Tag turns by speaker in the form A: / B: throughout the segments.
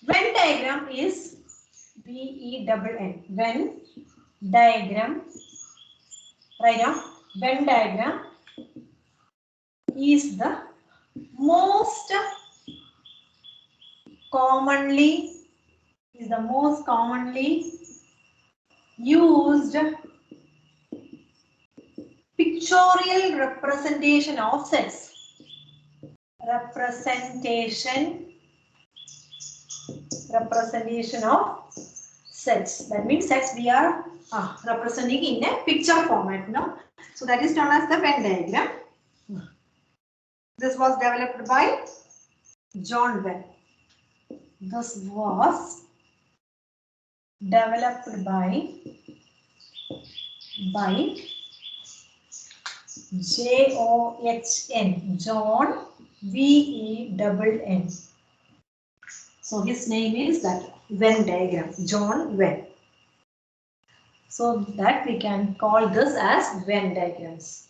A: Venn diagram is VENN. Venn diagram. Right now, Venn diagram is the most commonly used pictorial representation of sets. Representation of sets. That means sets we are representing in a picture format. No? So that is known as the Venn diagram. This was developed by John Venn. This was developed by John, John Venn. So his name is that Venn diagram, John Venn. So that we can call this as Venn diagrams.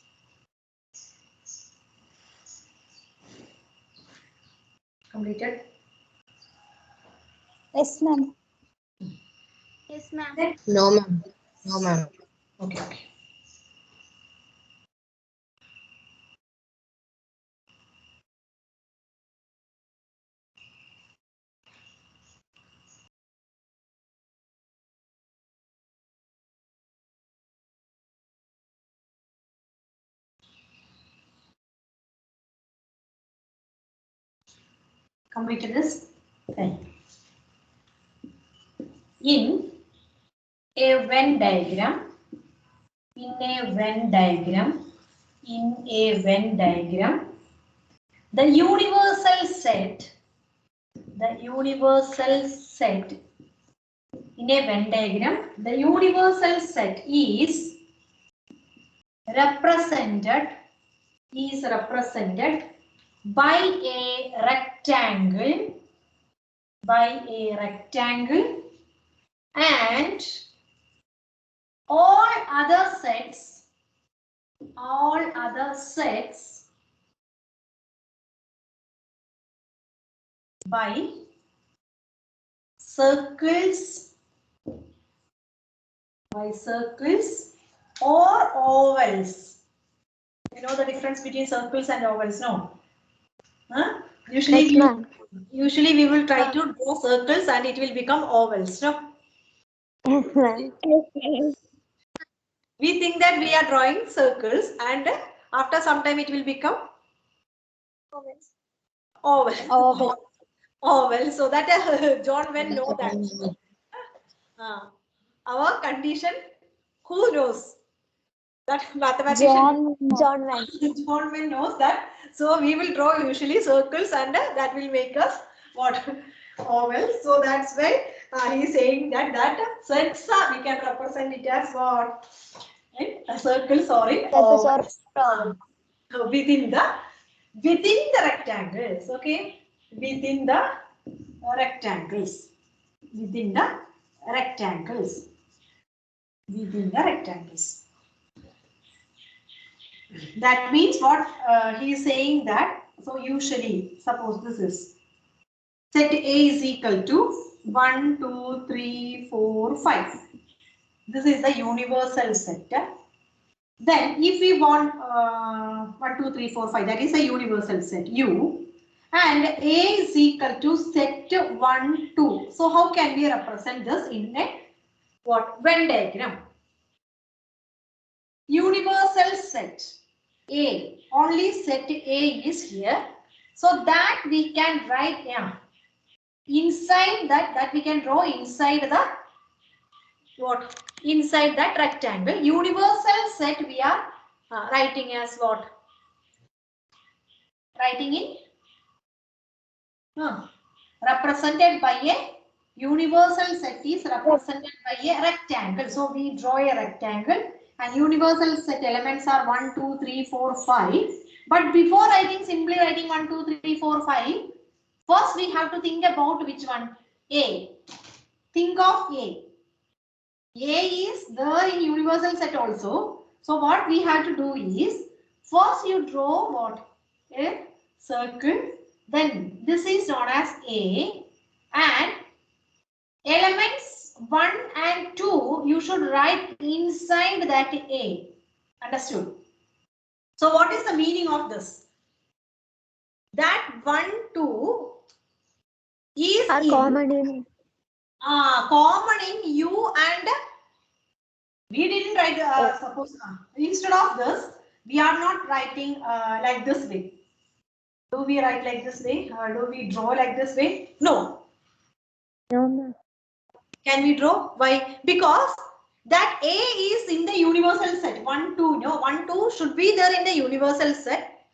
A: Completed?
B: Yes, ma'am.
C: Yes, ma'am.
D: No, ma'am. No, ma'am.
A: Okay. Completed this? Okay. In a Venn diagram, the universal set in a Venn diagram, the universal set is represented by a rectangle and all other sets by circles or ovals. You know the difference between circles and ovals, no? Huh? Usually we will try to draw circles and it will become ovals, no?
B: Yes, ma'am.
A: We think that we are drawing circles and after some time it will become oval. So that John Venn know that. Our condition, who knows? That mathematician
B: John Venn.
A: John Venn knows that. So we will draw usually circles and that will make us what? Oval. So that's why he is saying that sets we can represent it as what? A circle, sorry. Within the rectangles, okay? Within the rectangles. That means what he is saying that, so usually, suppose this is set A is equal to 1, 2, 3, 4, 5. This is the universal set. Then if we want 1, 2, 3, 4, 5, that is a universal set U, and A is equal to set 1, 2. So how can we represent this in a what? Venn diagram? Universal set A, only set A is here. So that we can write inside that we can draw inside the what? Inside that rectangle. Universal set we are writing as what? Writing in represented by a universal set is represented by a rectangle. So we draw a rectangle and universal set elements are 1, 2, 3, 4, 5. But before simply writing 1, 2, 3, 4, 5, first we have to think about which one? A. Think of A. A is there in universal set also. So what we have to do is, first you draw what? A circle. Then this is known as A. And elements 1 and 2 you should write inside that A. Understood? So what is the meaning of this? That 1, 2 is
B: common in
A: common in U and we didn't write suppose instead of this we are not writing like this way. Do we write like this way or do we draw like this way? No.
B: no, ma'am.
A: Can we draw? Why? Because that A is in the universal set. 1, 2. No, 1, 2 should be there in the universal set.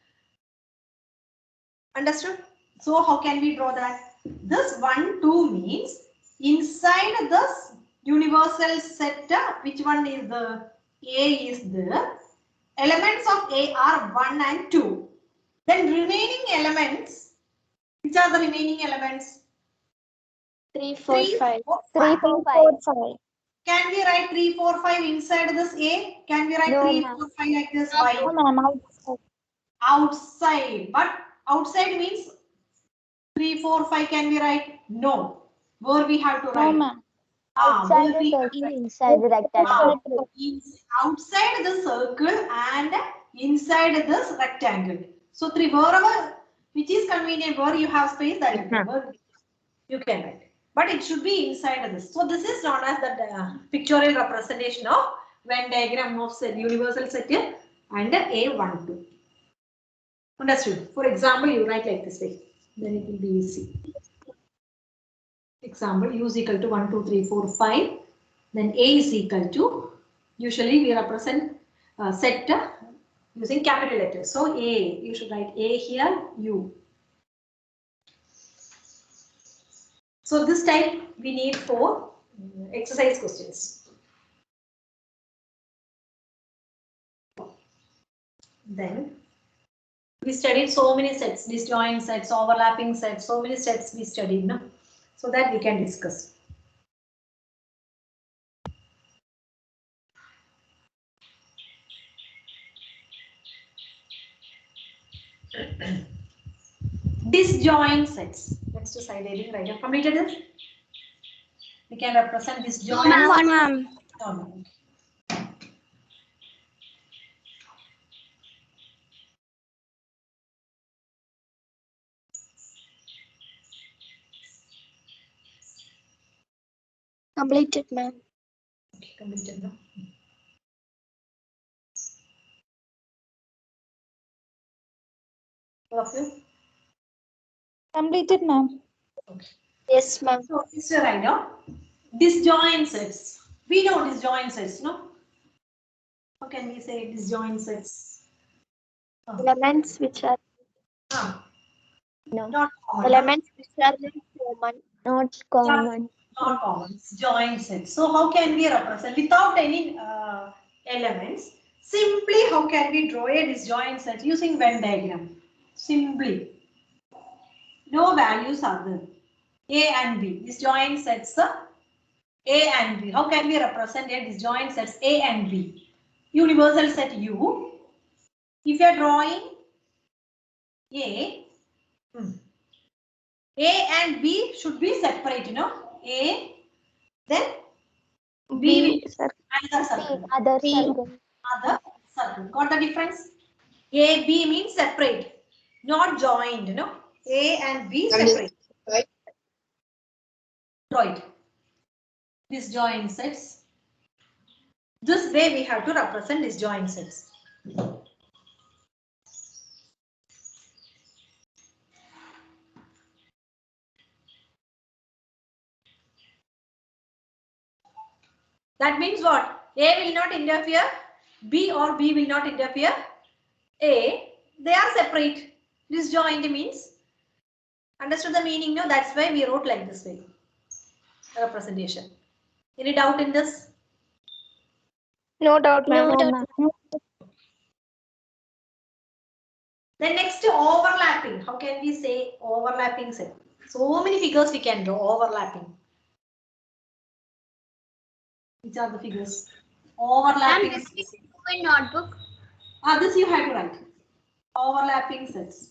A: Understood? So how can we draw that? This 1, 2 means inside this universal set, which one is the A is there. Elements of A are 1 and 2. Then remaining elements, which are the remaining elements?
C: 3, 4, 5.
B: 3, 4, 5.
A: Can we write 3, 4, 5 inside this A? Can we write
B: No,
A: 3,
B: ma'am.
A: 4, 5 like this? Why?
B: No, ma'am. Outside.
A: Outside. But outside means 3, 4, 5 can we write? No. Where we have to write?
B: No, ma'am.
A: Outside
B: Outside the circle, inside the rectangle.
A: Outside the circle and inside this rectangle. So 3 wherever which is convenient where you have space that you can write. But it should be inside this. So this is known as the pictorial representation of Venn diagram of set, universal set and A12. Understood? For example, you write like this way. Then it will be easy. Example, U is equal to 1, 2, 3, 4, 5. Then A is equal to, usually we represent set using capital letters. So A, you should write A here, U. So this type we need for exercise questions. Then we studied so many sets, disjoint sets, overlapping sets, so many sets we studied, no? So that we can discuss. Disjoint sets. Next to side heading, right? You completed this? We can represent disjoint.
C: Ma'am.
A: No.
C: Completed, ma'am.
A: Okay, completed now. All of you?
B: Completed, ma'am.
A: Okay.
C: Yes, ma'am.
A: So, Mr. Rainer, disjoint sets. We know disjoint sets, no? How can we say disjoint sets?
C: Elements which are
B: No.
A: Not common.
C: elements which are common.
B: Not common.
A: Not common. Disjoint sets. So how can we represent without any elements? Simply, how can we draw a disjoint set using Venn diagram? Simply. No values are there. A and B. Disjoint sets A and B. How can we represent a disjoint sets A and B? Universal set U. If you are drawing A, A and B should be separate, you know. A, then B, another circle.
B: Other circle.
A: Other circle. Got the difference? A, B means separate, not joined, you know. A and B separate.
D: Right.
A: Right. Disjoint sets. This way we have to represent disjoint sets. That means what? A will not interfere, B or B will not interfere. A, they are separate. Disjoint means, understood the meaning? No, that's why we wrote like this way. Representation. Any doubt in this?
C: No doubt, ma'am.
B: No, ma'am.
A: Then next overlapping. How can we say overlapping set? So many figures we can draw overlapping. Which are the figures? Overlapping.
C: Ma'am, this is in notebook.
A: This you have to write. Overlapping sets.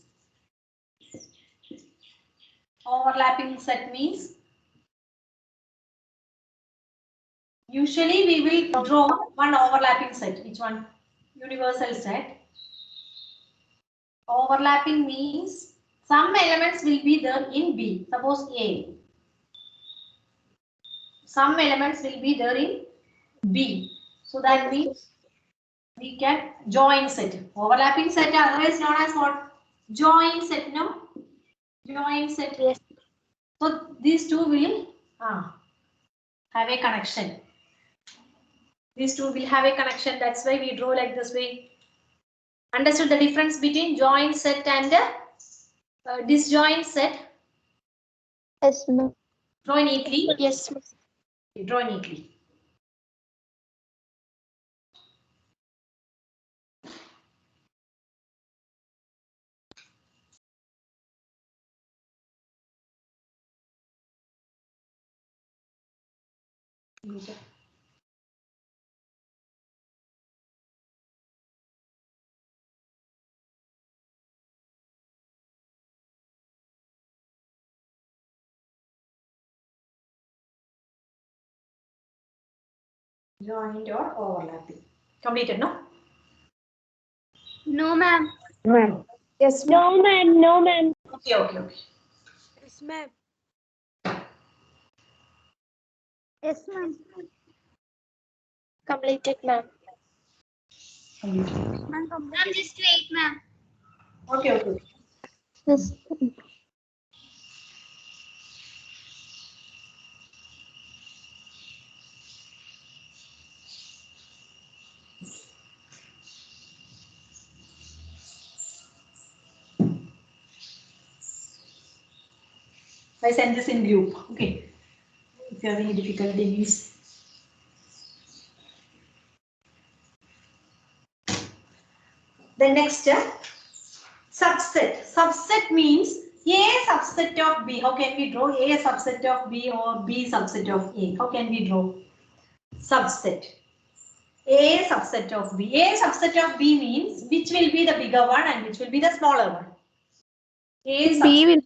A: Overlapping set means usually we will draw one overlapping set. Which one? Universal set. Overlapping means some elements will be there in B. Suppose A. Some elements will be there in B. So that means we can join set. Overlapping set, otherwise known as what? Join set, no? Join set.
C: Yes.
A: So these two will have a connection. These two will have a connection. That's why we draw like this way. Understood the difference between join set and disjoint set?
B: Yes, ma'am.
A: Draw neatly.
C: Yes, ma'am.
A: Draw neatly. Joined or overlapping. Completed, no?
C: No, ma'am.
D: Ma'am.
A: Yes.
C: No, ma'am. No, ma'am.
A: Okay, okay, okay.
C: Yes, ma'am.
B: Yes, ma'am.
C: Completed, ma'am.
A: Completed.
B: Ma'am,
C: Ma'am, just wait, ma'am.
A: Okay, okay, okay.
B: yes.
A: I send this in group. Okay. If you have any difficulties. Then next, subset. Subset means A subset of B. How can we draw A subset of B or B subset of A? How can we draw? Subset. A subset of B. A subset of B means which will be the bigger one and which will be the smaller one. A subset.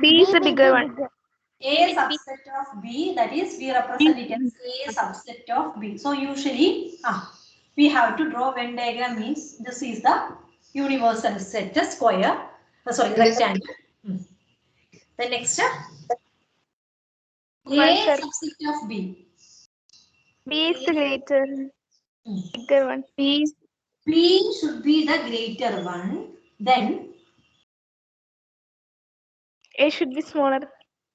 C: B is the bigger one.
A: A subset of B, that is we represent it as A subset of B. So usually we have to draw Venn diagram means this is the universal set, the square, rectangle. The next A subset of B.
C: B is the greater, bigger one.
A: B should be the greater one. Then
C: A should be smaller.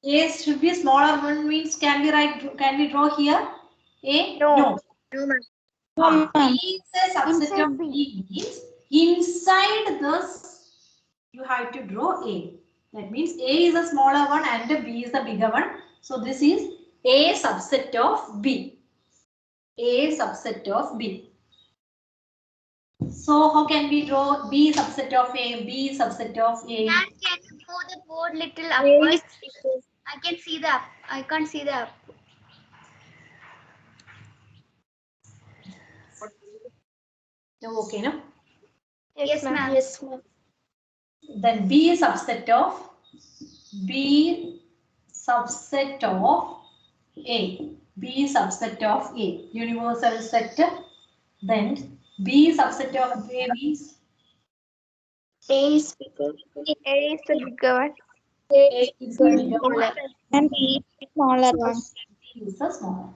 A: A should be smaller one means can we draw here? A?
C: No.
B: No,
A: A
B: ma'am.
A: is a subset
B: Inside
A: of
B: B.
A: B means inside this you have to draw A. That means A is a smaller one and B is the bigger one. So this is A subset of B. A subset of B. So how can we draw B subset of A? B subset of A.
C: Can you move the board little upwards? I can see the up. I can't see the up.
A: Okay, no?
C: Yes, ma'am. Yes, ma'am.
A: Then B subset of A. B subset of A. Universal set. Then B subset of A means
C: A is bigger. A is the bigger one.
A: A is the bigger one.
B: And B is smaller one.
A: B is the smaller.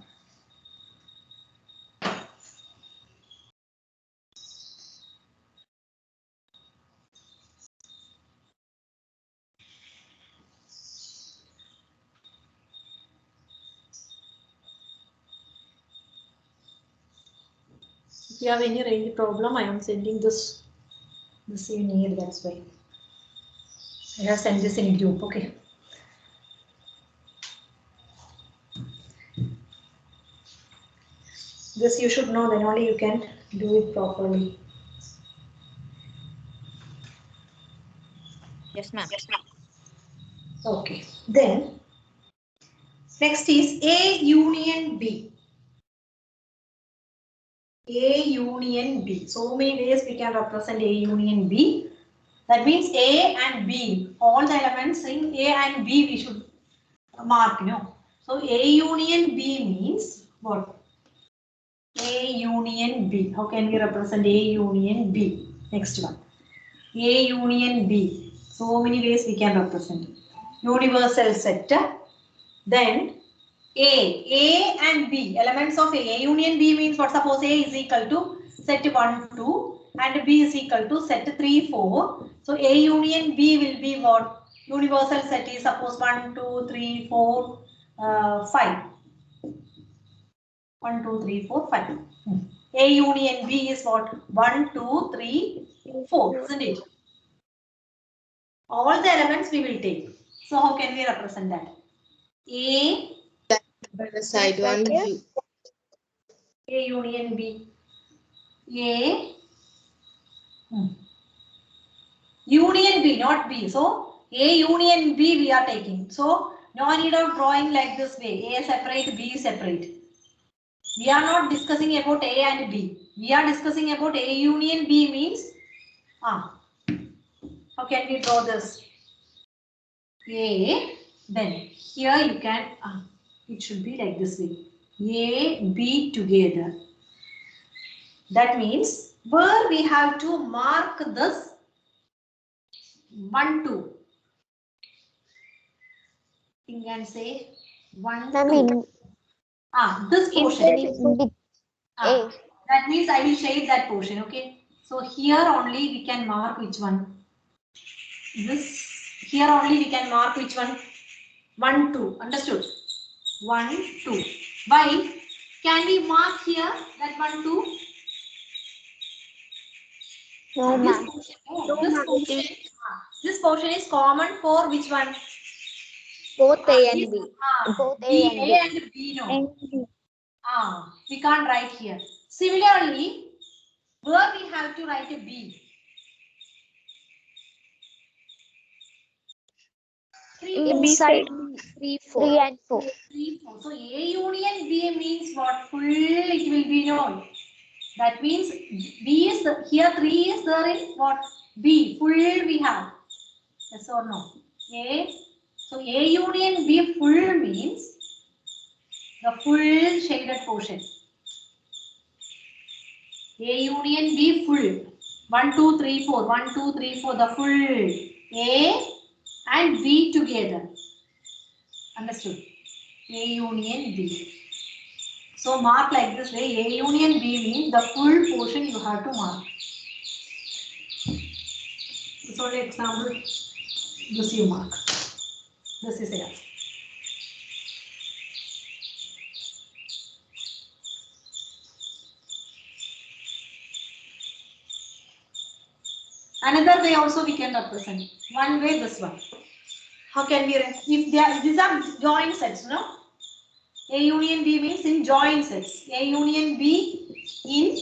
A: If you have any range problem, I am sending this you need, that's why. I have sent this in group, okay. This you should know, then only you can do it properly.
B: Yes, ma'am.
A: Okay, then next is A union B. A union B. So many ways we can represent A union B. That means A and B all the elements in A and B we should mark, no? So A union B means what? A union B. How can we represent A union B? Next one. A union B. So many ways we can represent. Universal set. Then A and B. Elements of A. A union B means what? Suppose A is equal to set 1, 2 and B is equal to set 3, 4. So A union B will be what? Universal set is suppose 1, 2, 3, 4, 5. 1, 2, 3, 4, 5. A union B is what? 1, 2, 3, 4, isn't it? All the elements we will take. So how can we represent that? A
D: By the side one view.
A: A union B. A union B, not B. So A union B we are taking. So no need of drawing like this way. A separate, B separate. We are not discussing about A and B. We are discussing about A union B means how can we draw this? A, then here you can it should be like this way. A, B together. That means where we have to mark this 1, 2. You can say 1, 2. This portion. That means I will shade that portion. Okay. So here only we can mark which one. This here only we can mark which one. 1, 2. Understood? 1, 2. Why? Can we mark here that 1, 2?
B: No,
A: This
B: ma'am.
A: portion, this portion is common for which one?
B: Both A and B. Both A and B.
A: A and B, no. We can't write here. Similarly, where we have to write a B? 3,
B: Inside 3 and 4.
A: 3, 4. So A union B means what? Full it will be known. That means B is here 3 is there in what? B. Full we have. Yes or no? A. So A union B full means the full shaded portion. A union B full. 1, 2, 3, 4. 1, 2, 3, 4. The full A and B together. Understood? A union B. So mark like this way. A union B means the full portion you have to mark. This only example. This you mark. This is A. Another way also we can represent. One way, this one. How can we, if they are, these are joint sets, no? A union B means in joint sets. A union B in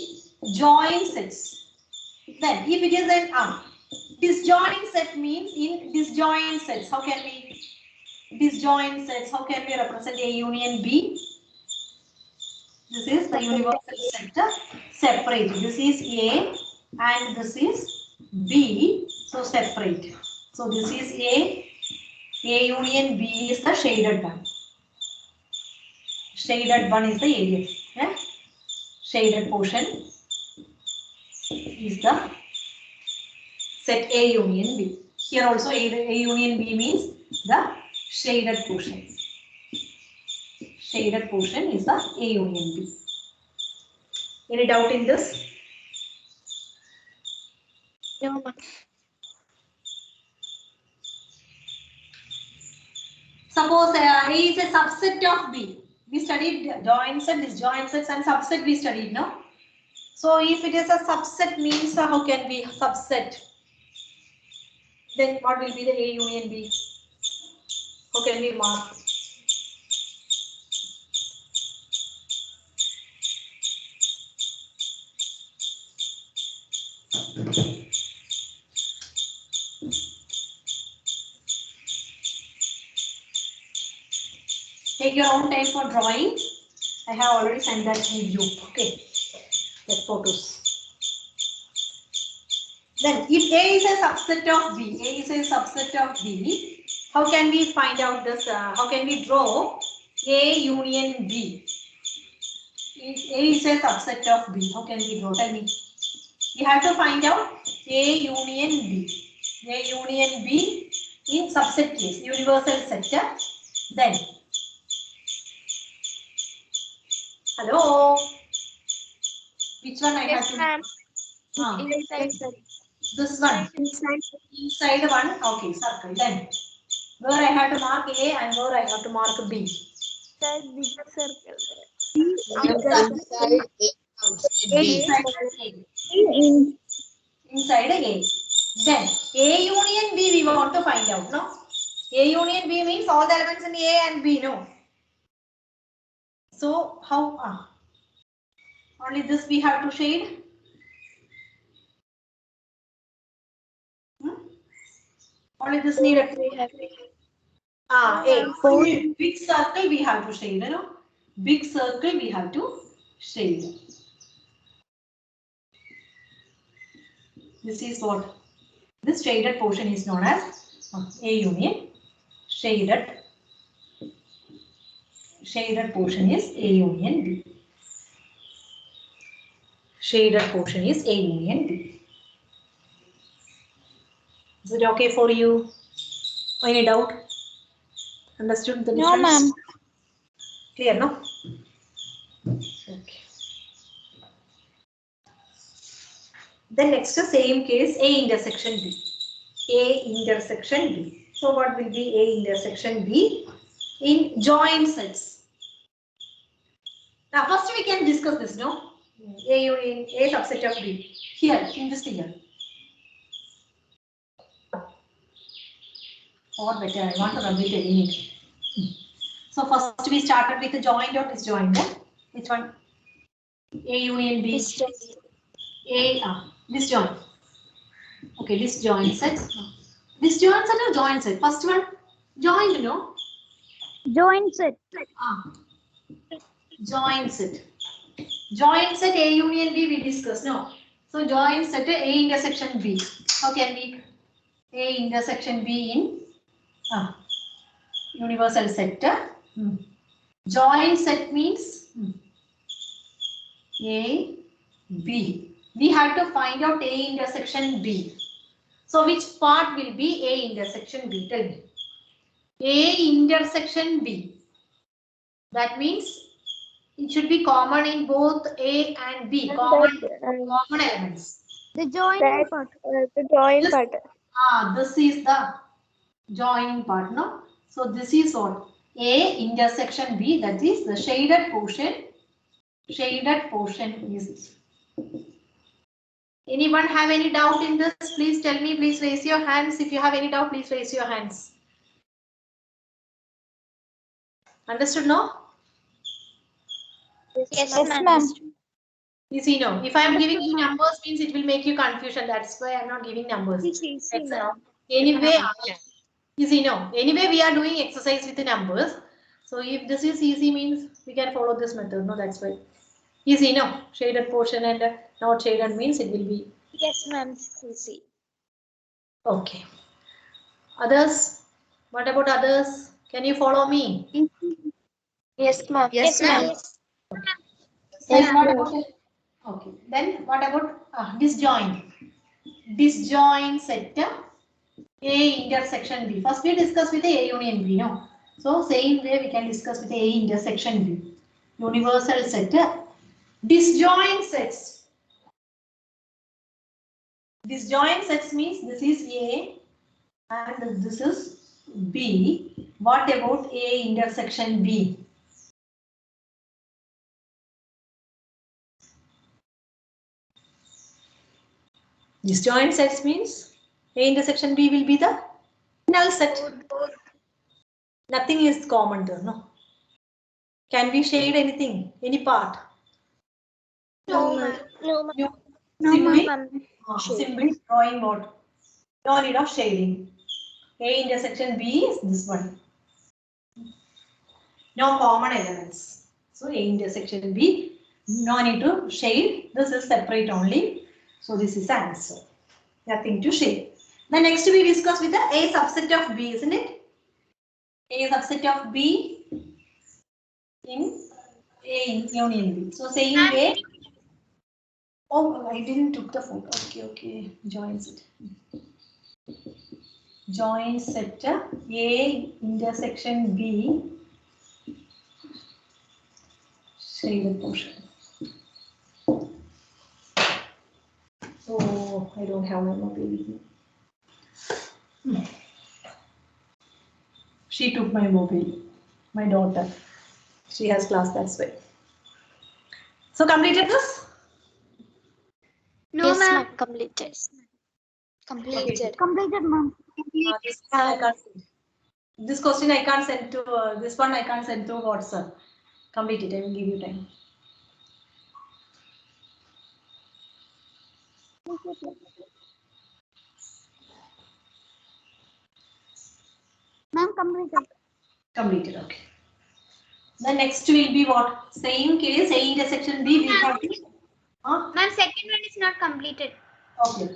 A: joint sets. Then if it is an disjoint set means in disjoint sets. How can we, disjoint sets, how can we represent A union B? This is the universal set separate. This is A and this is B. So separate. So this is A union B is the shaded one. Shaded one is the area. Yeah? Shaded portion is the set A union B. Here also A union B means the shaded portion. Shaded portion is the A union B. Any doubt in this?
B: No, ma'am.
A: Suppose A is a subset of B. We studied joint set, disjoint sets and subset we studied, no? So if it is a subset means how can we subset? Then what will be the A union B? How can we mark? Take your own time for drawing. I have already sent that video. Okay. Get photos. Then if A is a subset of B, A is a subset of B, how can we find out this? How can we draw A union B? If A is a subset of B, how can we draw? Tell me. We have to find out A union B. A union B in subset case, universal set. Then, hello. Which one I have to? This one. Inside one. Okay, circle. Then, where I have to mark A and where I have to mark B.
D: Inside A, outside B.
A: Inside A. Then A union B we want to find out, no? A union B means all the elements in A and B, no? So how? Only this we have to shade. Only this need a A. Big circle we have to shade, you know? Big circle we have to shade. This is what? This shaded portion is known as A union. Shaded portion is A union B. Shaded portion is A union B. Is it okay for you? Any doubt? Understood the difference?
B: No, ma'am.
A: Clear, no? Okay. Then next, the same case, A intersection B. A intersection B. So what will be A intersection B? In joint sets. Now first we can discuss this, no? A union A subset of B. Here, in this figure. Or better, I want to rub it again. So first we started with the joint or disjoint. Which one? A union B. Disjoint. Okay, disjoint set. Disjoint set or joint set? First one, joint, no?
B: Joint set.
A: Joint set. Joint set A union B we discussed, no? So joint set A intersection B. How can we? A intersection B in universal set. Joint set means A, B. We have to find out A intersection B. So which part will be A intersection B? Tell me. A intersection B. That means it should be common in both A and B. Common elements.
B: The joint part. The joint part.
A: This is the joining part, no? So this is what? A intersection B, that is the shaded portion. Shaded portion is. Anyone have any doubt in this? Please tell me, please raise your hands. If you have any doubt, please raise your hands. Understood, no?
B: Yes, ma'am.
A: Easy, no. If I am giving you numbers, means it will make you confusion. That's why I am not giving numbers. Anyway, easy, no. Anyway, we are doing exercise with the numbers. So if this is easy, means we can follow this method. No, that's why. Easy, no. Shaded portion and not shaded means it will be.
B: Yes, ma'am. Easy.
A: Okay. Others? What about others? Can you follow me?
B: Yes, ma'am.
D: Yes, ma'am.
A: Then what about it? Okay. Then what about disjoint? Disjoint set A intersection B. First we discuss with the A union B, no? So same way we can discuss with the A intersection B. Universal set. Disjoint sets. Disjoint sets means this is A and this is B. What about A intersection B? Disjoint sets means A intersection B will be the null set. Nothing is common there, no? Can we shade anything? Any part?
B: No, ma'am.
A: Simply drawing mode. No need of shading. A intersection B is this one. No common elements. So A intersection B, no need to shade. This is separate only. So this is the answer. Nothing to shade. The next we discuss with the A subset of B, isn't it? A subset of B in A union B. So saying A. Oh, I didn't took the photo. Okay. Join set. Join set A intersection B. Shaded portion. So I don't have my mobile with me. She took my mobile. My daughter. She has class, that's why. So completed this?
C: No,
B: Yes,
C: ma'am.
B: ma'am. Completed. Completed.
D: Completed, ma'am.
A: This I can't send. This question I can't send to this one I can't send to WhatsApp. Complete it. I will give you time.
D: Ma'am, completed.
A: Completed. Okay. The next will be what? Same case. A intersection B. We have to.
C: Ma'am, second one is not completed.
A: Okay.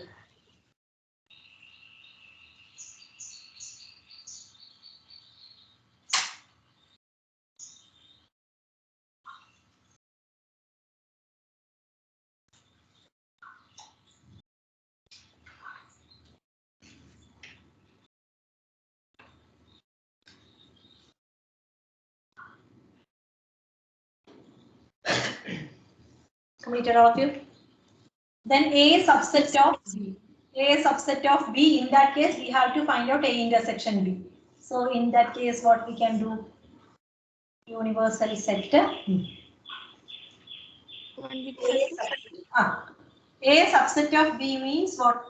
A: Completed all of you. Then A subset of B. A subset of B. In that case, we have to find out A intersection B. So in that case, what we can do? Universal set. A subset of B means what?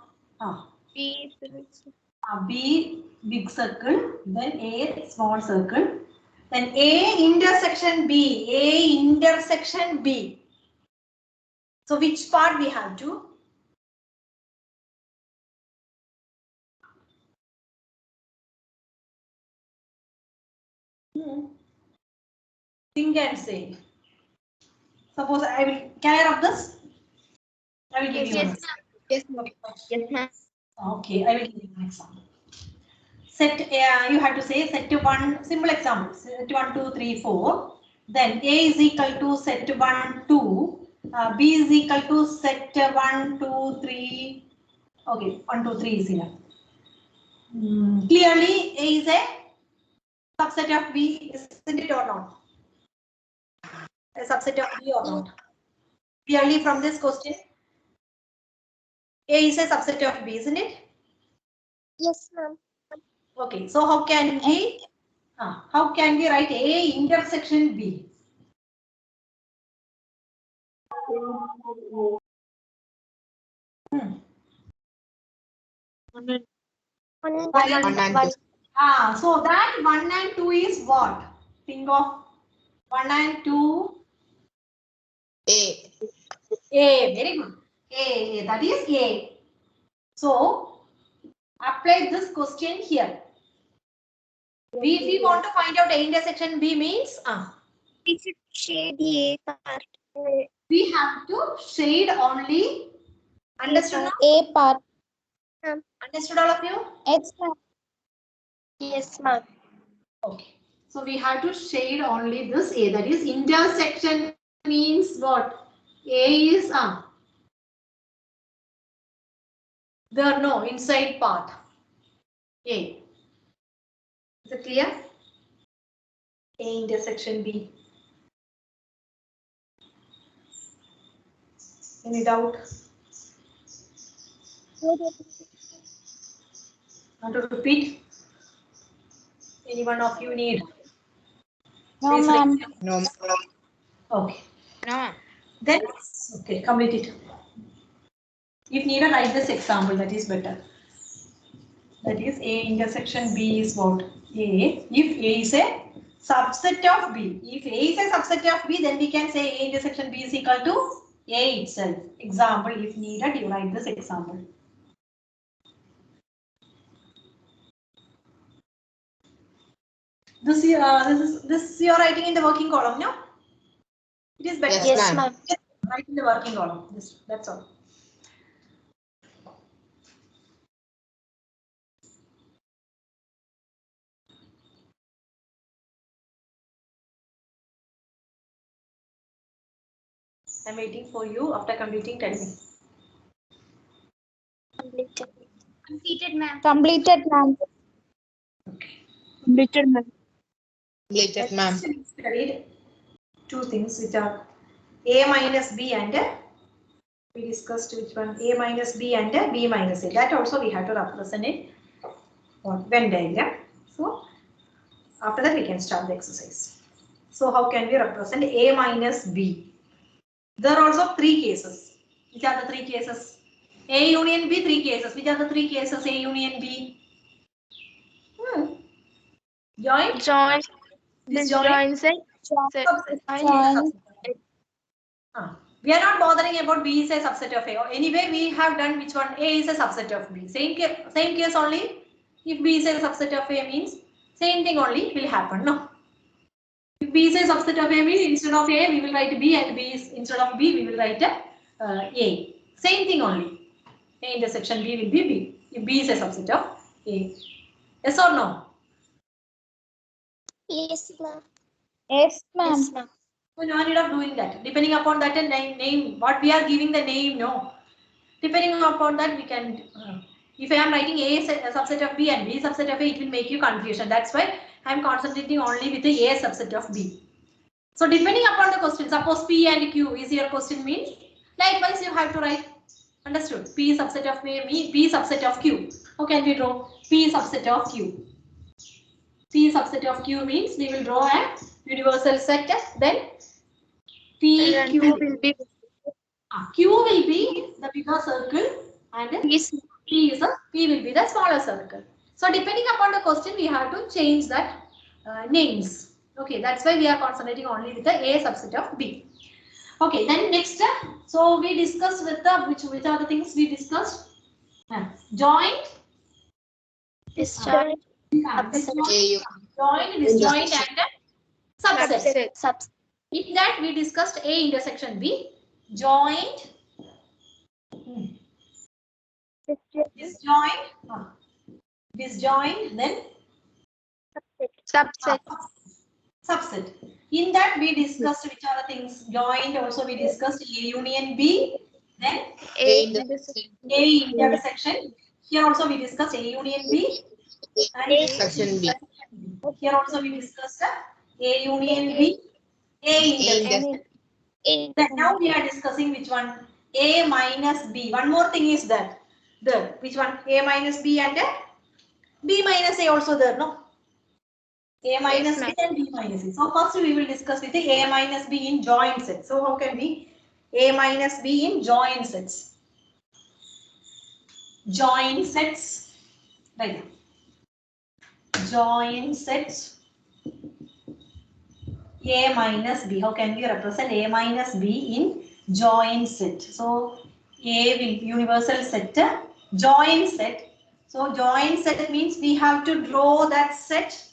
A: B big circle, then A small circle, then A intersection B. A intersection B. So which part we have to? Think and say. Suppose I will. Can I rub this? I will give you one.
B: Yes, ma'am. Yes, ma'am.
A: Okay, I will give you an example. Set, you have to say set to 1, simple example, set 1, 2, 3, 4. Then A is equal to set 1, 2. B is equal to set 1, 2, 3. Okay, 1, 2, 3 is here. Clearly, A is a subset of B, isn't it or not? A subset of B or not? Clearly from this question, A is a subset of B, isn't it?
B: Yes, ma'am.
A: Okay, so how can we write A intersection B? So that 1 and 2 is what? Think of 1 and 2.
B: A.
A: A, very good. A, that is A. So apply this question here. If we want to find out A intersection B means
B: We should shade the A part.
A: we have to shade only. Understood now?
B: A part.
A: Understood all of you?
B: X, ma'am. Yes, ma'am.
A: Okay. So we have to shade only this A. That is intersection means what? A is there no inside part. A. Is it clear? A intersection B. Any doubt? Want to repeat? Any one of you need?
D: No, ma'am.
B: No.
A: Okay.
B: No.
A: Then okay, complete it. If needed, write this example. That is better. That is A intersection B is what? A. If A is a subset of B. If A is a subset of B, then we can say A intersection B is equal to A itself. Example, if needed, you write this example. This you are writing in the working column, no? It is better.
B: Yes, ma'am.
A: Write in the working column. That's all. I'm waiting for you. After completing, tell me.
B: Completed.
C: Completed, ma'am.
D: Completed, ma'am.
A: Okay.
D: Completed, ma'am.
E: Completed, ma'am.
A: Next, we studied two things which are A minus B and we discussed which one A minus B and B minus A. That also we have to represent in Venn diagram. So after that we can start the exercise. So how can we represent A minus B? There are also three cases. Which are the three cases? A union B, three cases. Which are the three cases A union B? Joint?
B: Join.
A: Disjoint?
B: Set.
A: Subset. We are not bothering about B is a subset of A. Anyway, we have done which one? A is a subset of B. Same case only. If B is a subset of A means same thing only will happen. No. If B is a subset of A means instead of A we will write B and B is instead of B we will write A. Same thing only. A intersection B will be B. If B is a subset of A. Yes or no?
B: Yes, ma'am.
D: Yes, ma'am.
B: Yes, ma'am.
A: So no need of doing that. Depending upon that name, what we are giving the name, no. Depending upon that, we can. If I am writing A subset of B and B subset of A, it will make you confusion. That's why I am concentrating only with the A subset of B. So depending upon the question, suppose P and Q is your question means, likewise you have to write. Understood? P subset of A, P subset of Q. How can we draw? P subset of Q. P subset of Q means we will draw a universal set. Then P, Q will be Q will be the bigger circle and P will be the smaller circle. So depending upon the question, we have to change that names. Okay, that's why we are concentrating only with the A subset of B. Okay, then next, so we discussed with the which are the things we discussed? Joint,
B: Disjoint.
A: joint, disjoint, and subset. In that we discussed A intersection B, joint, disjoint, then subset. In that we discussed which are the things. Joint also we discussed A union B, then
E: A intersection.
A: A intersection. Here also we discussed A union B and
E: Section B.
A: Here also we discussed A union B, A intersection. Then now we are discussing which one? A minus B. One more thing is that. Which one? A minus B and B minus A also there, no? A minus B and B minus A. So first we will discuss with the A minus B in joint sets. So how can we? A minus B in joint sets. Joint sets. Right. Joint sets. A minus B. How can we represent A minus B in joint set? So A will universal set, joint set. So joint set means we have to draw that set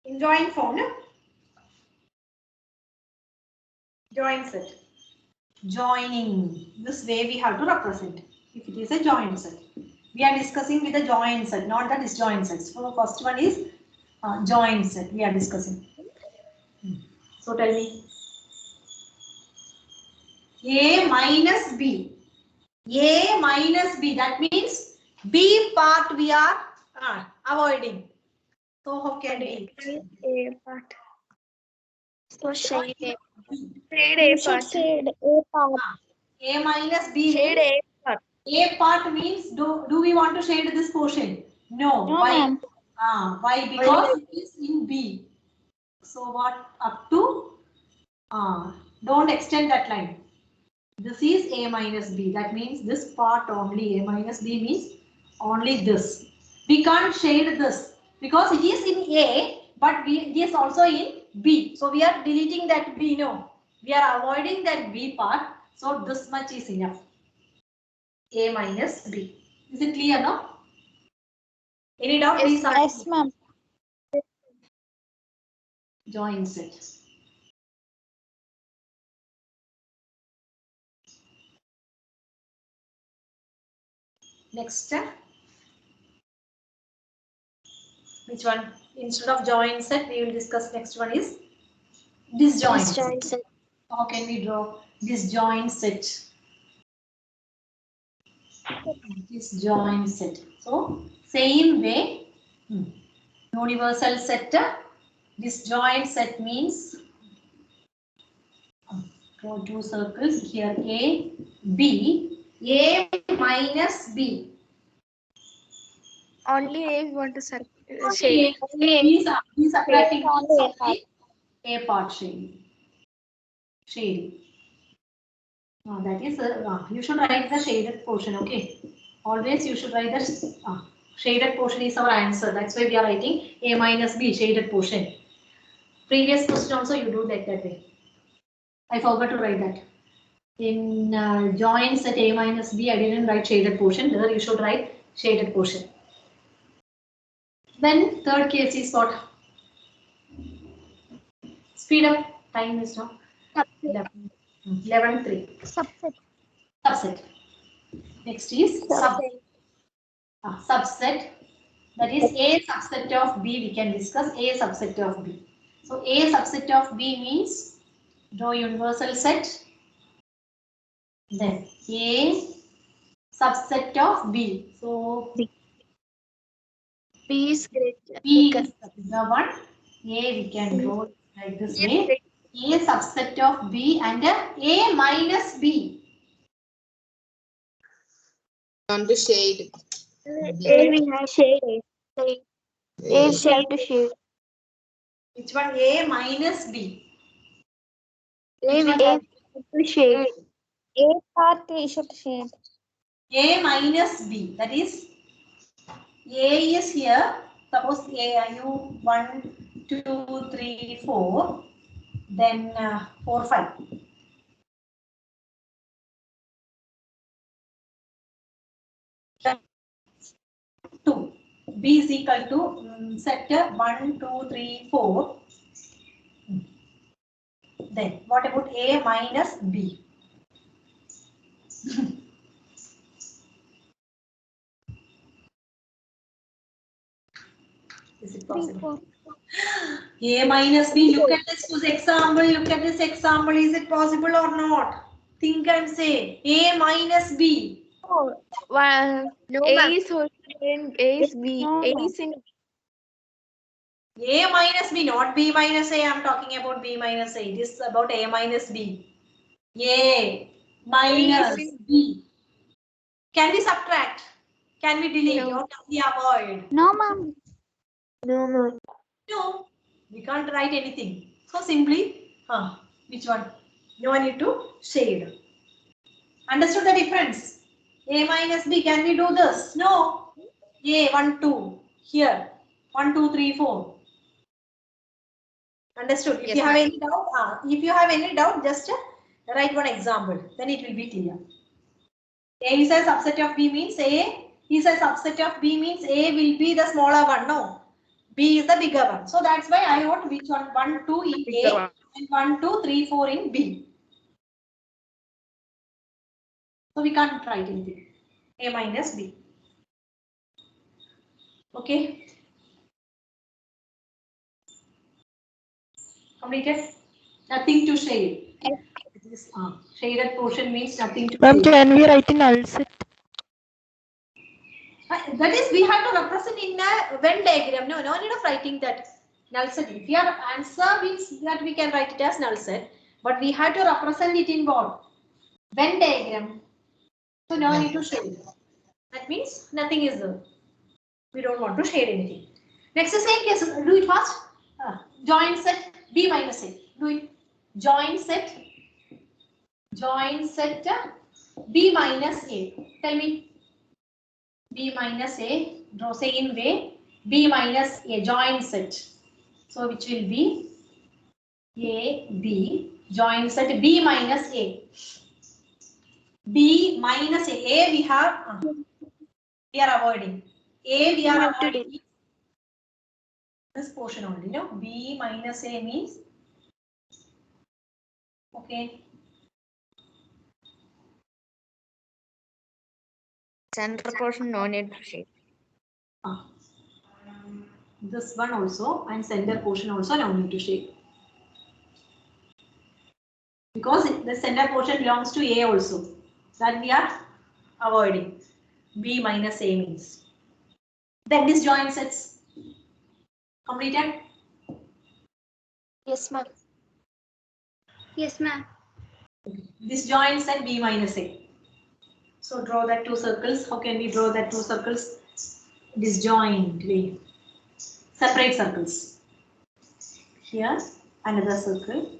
A: in joint form. No? Joint set. Joining. This way we have to represent if it is a joint set. We are discussing with the joint set, not the disjoint sets. So first one is joint set we are discussing. So tell me. A minus B. A minus B. That means B part we are avoiding. So how can we?
B: A part. So shade A.
D: You should shade A part.
A: A minus B.
B: Shade A part.
A: A part means do we want to shade this portion? No.
D: No,
A: Why?
D: ma'am.
A: Why? Because it is in B. So what up to? Don't extend that line. This is A minus B. That means this part only. A minus B means only this. We can't shade this because it is in A, but it is also in B. So we are deleting that B. No, we are avoiding that B part. So this much is enough. A minus B. Is it clear now? Any doubt? Please ask.
D: Yes, ma'am.
A: Join set. Next. Which one? Instead of join set, we will discuss next one is disjoint set. How can we draw disjoint set? Disjoint set. So same way, universal set. Disjoint set means draw two circles here. A, B, A minus B.
D: Only A you want to shade.
A: These subtracting
D: Only A part.
A: A part shading. Shading. That is, you should write the shaded portion, okay? Always you should write the shaded portion is our answer. That's why we are writing A minus B, shaded portion. Previous question also you do like that way. I forgot to write that. In joints at A minus B, I didn't write shaded portion. There you should write shaded portion. Then third case is what? Speed up. Time is now. 11:3.
B: Subset.
A: Subset. Next is subset. Subset. That is A subset of B. We can discuss A subset of B. So A subset of B means draw universal set. Then A subset of B. So
B: B is greater.
A: B is the bigger one. A we can draw like this way. A subset of B and A minus B.
E: On the shade.
B: A we have shade. A is have to shade.
A: Which one? A minus B.
B: A we have to shade. A part we should shade.
A: A minus B. That is A is here. Suppose A you 1, 2, 3, 4. Then 4, 5. Two. B is equal to sector 1, 2, 3, 4. Then what about A minus B? Is it possible? A minus B. Look at this example. Look at this example. Is it possible or not? Think and say. A minus B.
D: Oh, well, A is also in A is B.
B: No,
D: A is in
A: A minus B, not B minus A. I'm talking about B minus A. This is about A minus B. A minus B. Can we subtract? Can we delete or can we avoid?
B: No, ma'am.
A: No, we can't write anything. So simply, which one? No need to shade. Understood the difference? A minus B, can we do this? No. A, 1, 2. Here. 1, 2, 3, 4. Understood? If you have any doubt, just write one example. Then it will be clear. A is a subset of B means A is a subset of B means A will be the smaller one. No. B is the bigger one. So that's why I wrote which one? 1, 2 in A and 1, 2, 3, 4 in B. So we can't write anything. A minus B. Okay. Completed? Nothing to shade. This shaded portion means nothing to shade.
D: can we write in null set?
A: That is, we have to represent in a Venn diagram. No need of writing that null set. If your answer means that we can write it as null set, but we have to represent it in what? Venn diagram. So no need to shade. That means nothing is there. We don't want to shade anything. Next, the same case. Do it fast. Join set B minus A. Do it. Join set B minus A. Tell me. B minus A, draw same way, B minus A, join set. So which will be A, B, join set B minus A. B minus A, we are avoiding. A we are avoiding this portion only, no? B minus A means, okay.
D: Center portion no need to shade.
A: This one also and center portion also no need to shade. Because the center portion belongs to A also. That we are avoiding. B minus A means. Then disjoint sets completed.
B: Yes, ma'am.
C: Yes, ma'am.
A: Disjoint set B minus A. So draw that two circles. How can we draw that two circles? Disjoint way. Separate circles. Here another circle.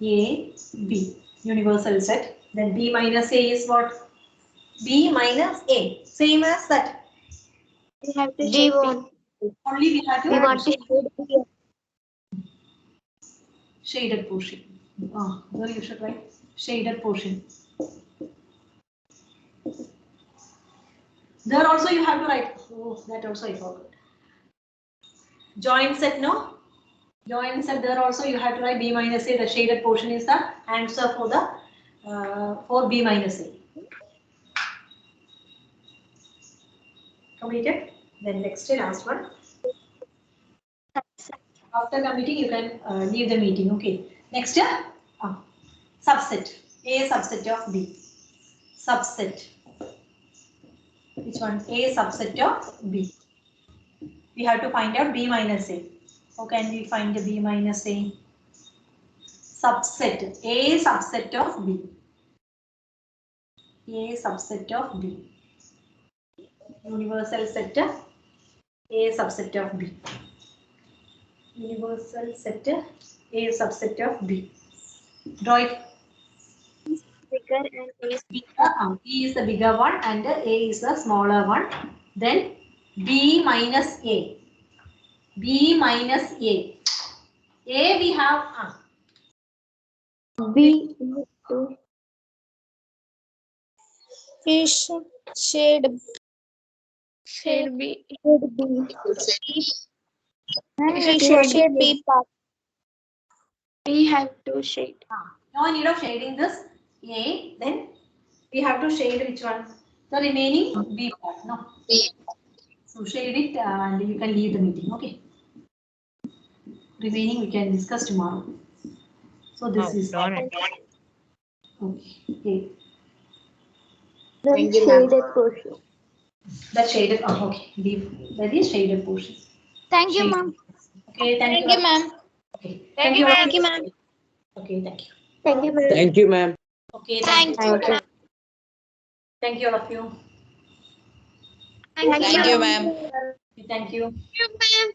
A: A, B. Universal set. Then B minus A is what? B minus A. Same as that.
B: We have to
D: We
B: check.
D: want.
A: Only we have
B: We want
A: to
B: to
A: shaded portion. Oh, there you should write shaded portion. There also you have to write. Oh, that also I forgot. Joint set, no? Joint set, there also you have to write B minus A. The shaded portion is the answer for the for B minus A. Completed. Then next last one. After completing, you can leave the meeting. Okay. Next, subset. A subset of B. Subset. Which one? A subset of B. We have to find out B minus A. How can we find the B minus A? Subset. A subset of B. A subset of B. Universal set. A subset of B. Universal set. A subset of B. Draw it.
B: bigger and A is
A: B is the bigger one and A is the smaller one. Then B minus A. B minus A. A we have
B: B. We should shade
D: Shade B.
B: B.
E: Equal set.
B: And we should shade B part.
D: We have to shade.
A: no need of shading this A. Then we have to shade which one? The remaining B part. No.
E: B.
A: So shade it and you can leave the meeting. Okay. Remaining we can discuss tomorrow. So this is okay.
B: Then
E: Thank you, ma'am.
B: shaded portion.
A: That shaded. Oh, okay. Leave. That is shaded portion.
B: Thank you,
A: Shaded.
B: ma'am.
A: Okay. Thank you.
B: Thank you, ma'am.
A: Okay.
B: Thank you,
A: Thank you.
B: ma'am.
A: Okay. Thank you.
B: Thank you, ma'am.
F: Thank you, ma'am.
A: Okay.
B: Thank you.
A: Thank you all of you.
C: Thank
E: Thank
C: you.
E: you, ma'am.
A: Thank you.
C: Thank you, ma'am.